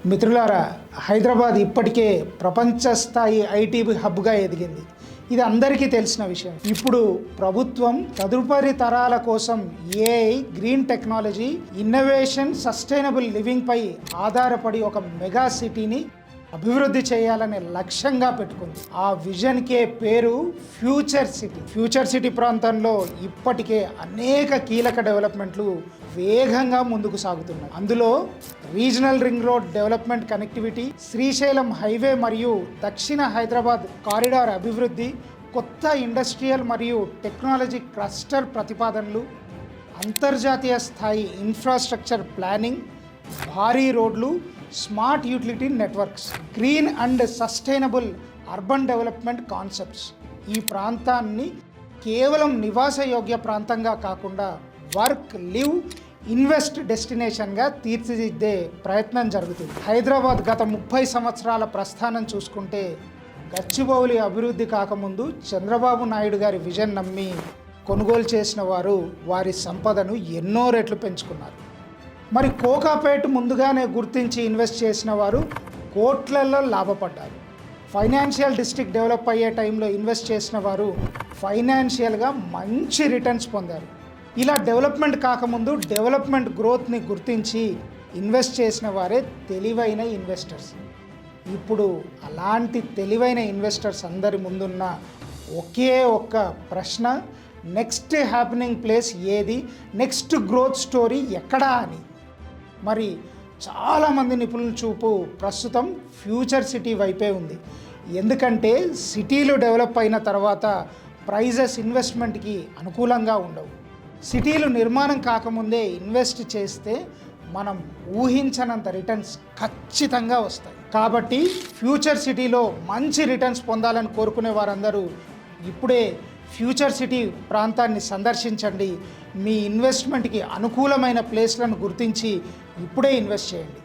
మిత్రులారా, హైదరాబాద్ ఇప్పటికే ప్రపంచ స్థాయి ఐటీ హబ్గా ఎదిగింది. ఇది అందరికీ తెలిసిన విషయం. ఇప్పుడు ప్రభుత్వం తదుపరి తరాల కోసం AI, green technology, innovation, sustainable living పై ఆధారపడి ఒక మెగా సిటీని అభివృద్ధి చేయాలనే లక్ష్యంగా పెట్టుకుంది. ఆ విజన్కే పేరు ఫ్యూచర్ సిటీ. ఫ్యూచర్ సిటీ ప్రాంతంలో ఇప్పటికే అనేక కీలక డెవలప్మెంట్లు వేగంగా ముందుకు సాగుతున్నాయి. అందులో regional ring road development, connectivity, Srisailam highway మరియు దక్షిణ హైదరాబాద్ కారిడార్ అభివృద్ధి, కొత్త ఇండస్ట్రియల్ మరియు టెక్నాలజీ క్లస్టర్ ప్రతిపాదనలు, అంతర్జాతీయ స్థాయి ఇన్ఫ్రాస్ట్రక్చర్ ప్లానింగ్, భారీ రోడ్లు, smart utility networks, green and sustainable urban development concepts ఈ ప్రాంతాన్ని కేవలం నివాసయోగ్య ప్రాంతంగా కాకుండా వర్క్, లివ్, ఇన్వెస్ట్ డెస్టినేషన్గా తీర్చిదిద్దే ప్రయత్నం జరుగుతుంది. హైదరాబాద్ గత 30 సంవత్సరాల ప్రస్థానం చూసుకుంటే గచ్చిబౌలి అభివృద్ధి కాకముందు చంద్రబాబు నాయుడు గారి విజన్ నమ్మి కొనుగోలు చేసిన వారు వారి సంపదను ఎన్నో రెట్లు పెంచుకున్నారు. మరి కోకాపేట్ ముందుగానే గుర్తించి ఇన్వెస్ట్ చేసిన వారు కోట్లలో లాభపడ్డారు. ఫైనాన్షియల్ డిస్ట్రిక్ట్ డెవలప్ అయ్యే టైంలో ఇన్వెస్ట్ చేసిన వారు ఫైనాన్షియల్గా మంచి రిటర్న్స్ పొందారు. ఇలా డెవలప్మెంట్ కాకముందు డెవలప్మెంట్ గ్రోత్ని గుర్తించి ఇన్వెస్ట్ చేసిన వారే తెలివైన ఇన్వెస్టర్స్. ఇప్పుడు అలాంటి తెలివైన ఇన్వెస్టర్స్ అందరి ముందున్న ఒకే ఒక్క ప్రశ్న, నెక్స్ట్ హ్యాపెనింగ్ ప్లేస్ ఏది, నెక్స్ట్ గ్రోత్ స్టోరీ ఎక్కడా అని. మరి చాలామంది నిపుణుల చూపు ప్రస్తుతం ఫ్యూచర్ సిటీ వైపే ఉంది. ఎందుకంటే సిటీలు డెవలప్ అయిన తర్వాత ప్రైజెస్ ఇన్వెస్ట్మెంట్కి అనుకూలంగా ఉండవు. సిటీలు నిర్మాణం కాకముందే ఇన్వెస్ట్ చేస్తే మనం ఊహించనంత రిటర్న్స్ ఖచ్చితంగా వస్తాయి. కాబట్టి ఫ్యూచర్ సిటీలో మంచి రిటర్న్స్ పొందాలని కోరుకునే వారందరూ ఇప్పుడే ఫ్యూచర్ సిటీ ప్రాంతాన్ని సందర్శించండి. మీ ఇన్వెస్ట్మెంట్కి అనుకూలమైన ప్లేస్లను గుర్తించి ఇప్పుడే ఇన్వెస్ట్ చేయండి.